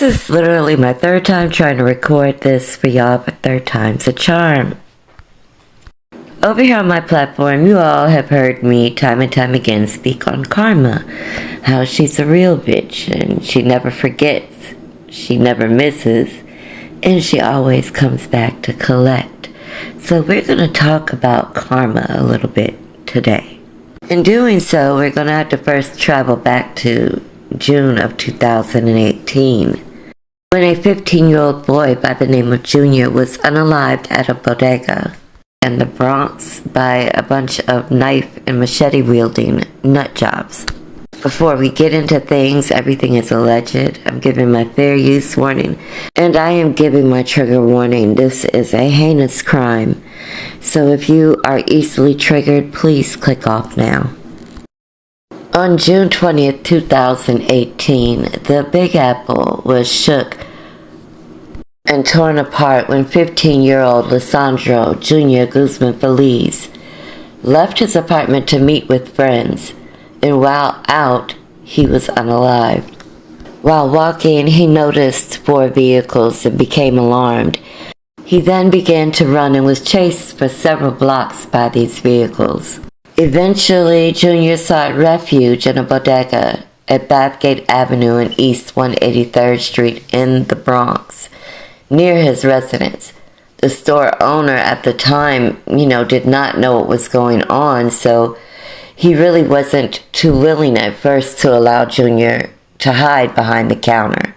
This is literally my third time trying to record this for y'all, but third time's a charm. Over here on my platform, you all have heard me time and time again speak on karma. How she's a real bitch and she never forgets, she never misses, and she always comes back to collect. So we're going to talk about karma a little bit today. In doing so, we're going to have to first travel back to June of 2018. When a 15-year-old boy by the name of Junior was unalived at a bodega in the Bronx by a bunch of knife and machete-wielding nut jobs. Before we get into things, everything is alleged. I'm giving my fair use warning, and I am giving my trigger warning. This is a heinous crime. So if you are easily triggered, please click off now. On June 20th, 2018, the Big Apple was shook and torn apart when 15-year-old Lesandro Jr. Guzman Feliz left his apartment to meet with friends, and while out, he was unalived. While walking, he noticed 4 vehicles and became alarmed. He then began to run and was chased for several blocks by these vehicles. Eventually, Junior sought refuge in a bodega at Bathgate Avenue and East 183rd Street in the Bronx, near his residence. The store owner at the time, did not know what was going on, so he really wasn't too willing at first to allow Junior to hide behind the counter.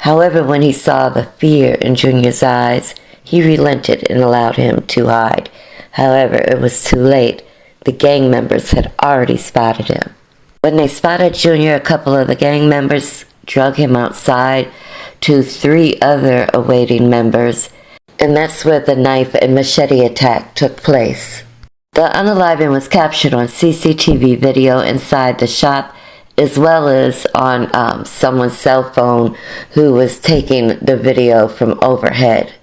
However, when he saw the fear in Junior's eyes, he relented and allowed him to hide. However, it was too late. The gang members had already spotted him. When they spotted Junior, a couple of the gang members drug him outside to 3 other awaiting members, and that's where the knife and machete attack took place. The unaliving was captured on CCTV video inside the shop, as well as on someone's cell phone who was taking the video from overhead.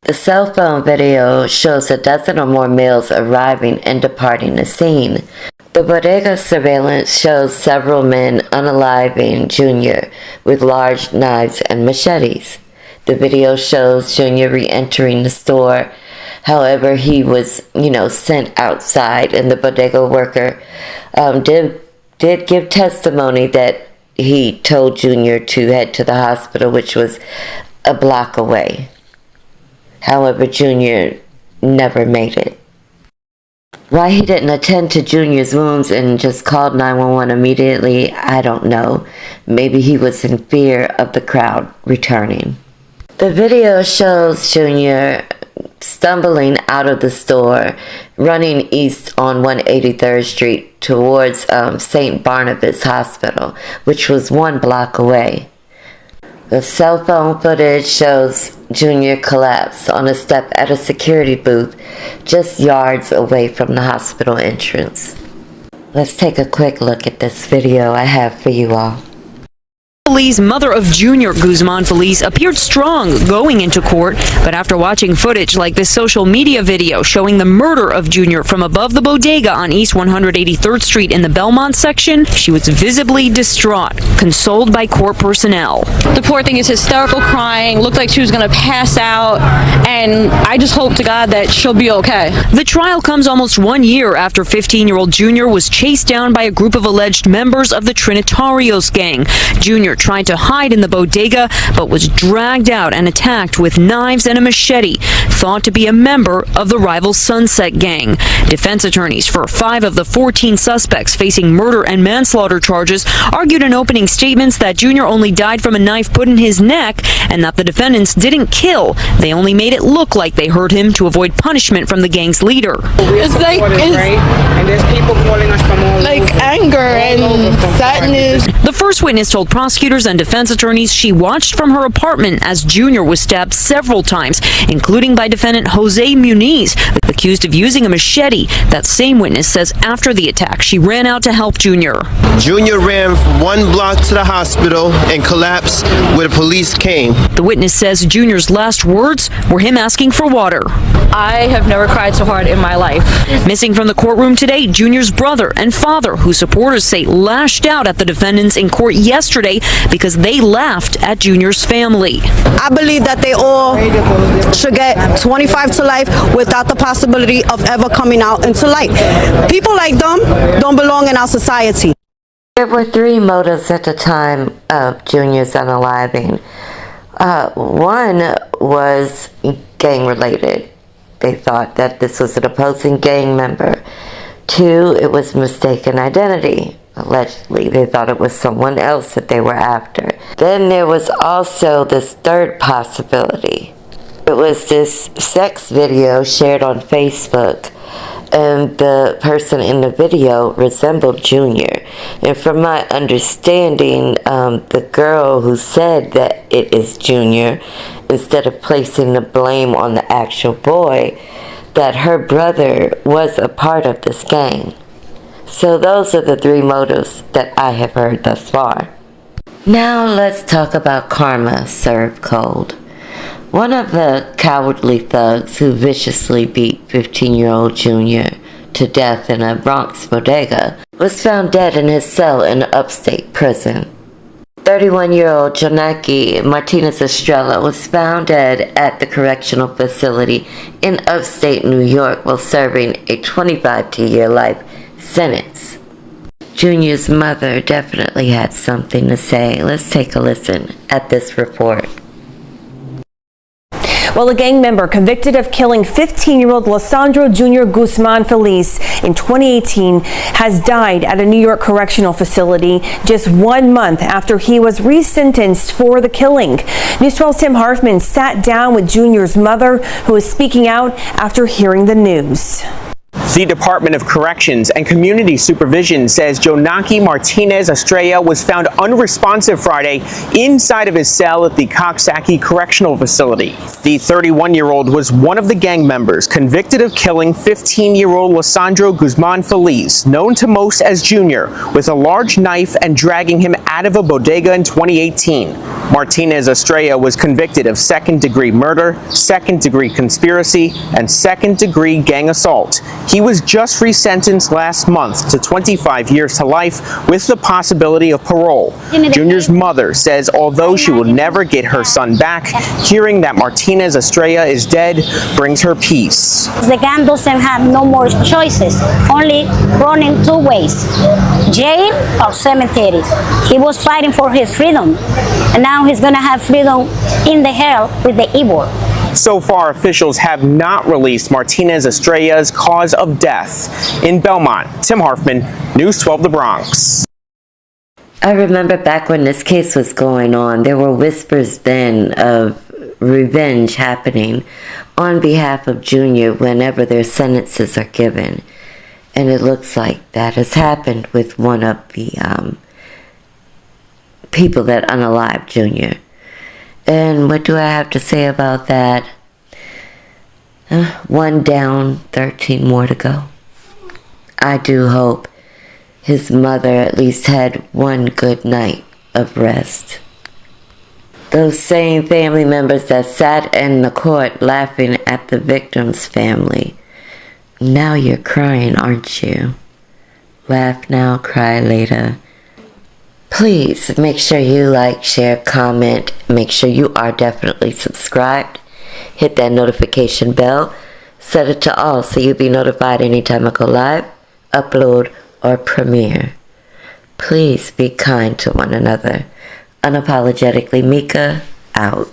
The cell phone video shows a dozen or more males arriving and departing the scene. The bodega surveillance shows several men unaliving Junior with large knives and machetes. The video shows Junior re-entering the store. However, he was, sent outside, and the bodega worker did give testimony that he told Junior to head to the hospital, which was a block away. However, Junior never made it. Why he didn't attend to Junior's wounds and just called 911 immediately, I don't know. Maybe he was in fear of the crowd returning. The video shows Junior stumbling out of the store, running east on 183rd Street towards St. Barnabas Hospital, which was 1 block away. The cell phone footage shows Junior collapse on a step at a security booth just yards away from the hospital entrance. Let's take a quick look at this video I have for you all. Feliz, mother of Junior Guzman Feliz, appeared strong going into court, but after watching footage like this social media video showing the murder of Junior from above the bodega on East 183rd Street in the Belmont section, she was visibly distraught, consoled by court personnel. The poor thing is hysterical, crying, looked like she was going to pass out, and I just hope to God that she'll be okay. The trial comes almost 1 year after 15-year-old Junior was chased down by a group of alleged members of the Trinitarios gang. Junior tried to hide in the bodega, but was dragged out and attacked with knives and a machete, thought to be a member of the rival Sunset gang. Defense attorneys for 5 of the 14 suspects facing murder and manslaughter charges argued in opening statements that Junior only died from a knife put in his neck and that the defendants didn't kill. They only made it look like they hurt him to avoid punishment from the gang's leader. It's like and there's people calling us from all like over, anger and sadness. The first witness told prosecutors and defense attorneys she watched from her apartment as Junior was stabbed several times, including by defendant Jose Muniz. The accused of using a machete. That same witness says after the attack, she ran out to help Junior. Junior ran from 1 block to the hospital and collapsed where the police came. The witness says Junior's last words were him asking for water. I have never cried so hard in my life. Missing from the courtroom today, Junior's brother and father, who supporters say lashed out at the defendants in court yesterday because they laughed at Junior's family. I believe that they all should get 25 to life without the possibility of ever coming out into light. People like them don't belong in our society. There were 3 motives at the time of Junior's unaliving. One was gang-related. They thought that this was an opposing gang member. 2, it was mistaken identity. Allegedly, they thought it was someone else that they were after. Then there was also this third possibility. It was this sex video shared on Facebook, and the person in the video resembled Junior. And from my understanding, the girl who said that it is Junior, instead of placing the blame on the actual boy, that her brother was a part of this gang. So those are the 3 motives that I have heard thus far. Now let's talk about karma served cold. One of the cowardly thugs who viciously beat 15-year-old Junior to death in a Bronx bodega was found dead in his cell in an upstate prison. 31-year-old Jonaiki Martinez-Estrella was found dead at the correctional facility in upstate New York while serving a 25-year life sentence. Junior's mother definitely had something to say. Let's take a listen at this report. Well, a gang member convicted of killing 15-year-old Lesandro Jr. Guzman Feliz in 2018 has died at a New York correctional facility just 1 month after he was resentenced for the killing. News 12's Tim Harfman sat down with Junior's mother, who is speaking out after hearing the news. The Department of Corrections and Community Supervision says Jonaiki Martinez-Estrella was found unresponsive Friday inside of his cell at the Coxsackie Correctional Facility. The 31-year-old was one of the gang members convicted of killing 15-year-old Lesandro Guzman Feliz, known to most as Junior, with a large knife and dragging him out of a bodega in 2018. Martinez-Estrella was convicted of second-degree murder, second-degree conspiracy, and second-degree gang assault. He was just resentenced last month to 25 years to life with the possibility of parole. Junior's mother says although she will never get her son back, hearing that Martinez-Estrella is dead brings her peace. The gang doesn't have no more choices, only running 2 ways, jail or cemetery. He was fighting for his freedom, and now he's gonna have freedom in the hell with the evil. So far, officials have not released Martinez-Estrella's cause of death. In Belmont, Tim Harfman, News 12 The Bronx. I remember back when this case was going on, there were whispers then of revenge happening on behalf of Junior whenever their sentences are given. And it looks like that has happened with one of the people that unalived Junior. And what do I have to say about that? 1 down, 13 more to go. I do hope his mother at least had 1 good night of rest. Those same family members that sat in the court laughing at the victim's family. Now you're crying, aren't you? Laugh now, cry later. Please make sure you like, share, comment. Make sure you are definitely subscribed. Hit that notification bell. Set it to all so you'll be notified anytime I go live, upload, or premiere. Please be kind to one another. Unapologetically Mika, out.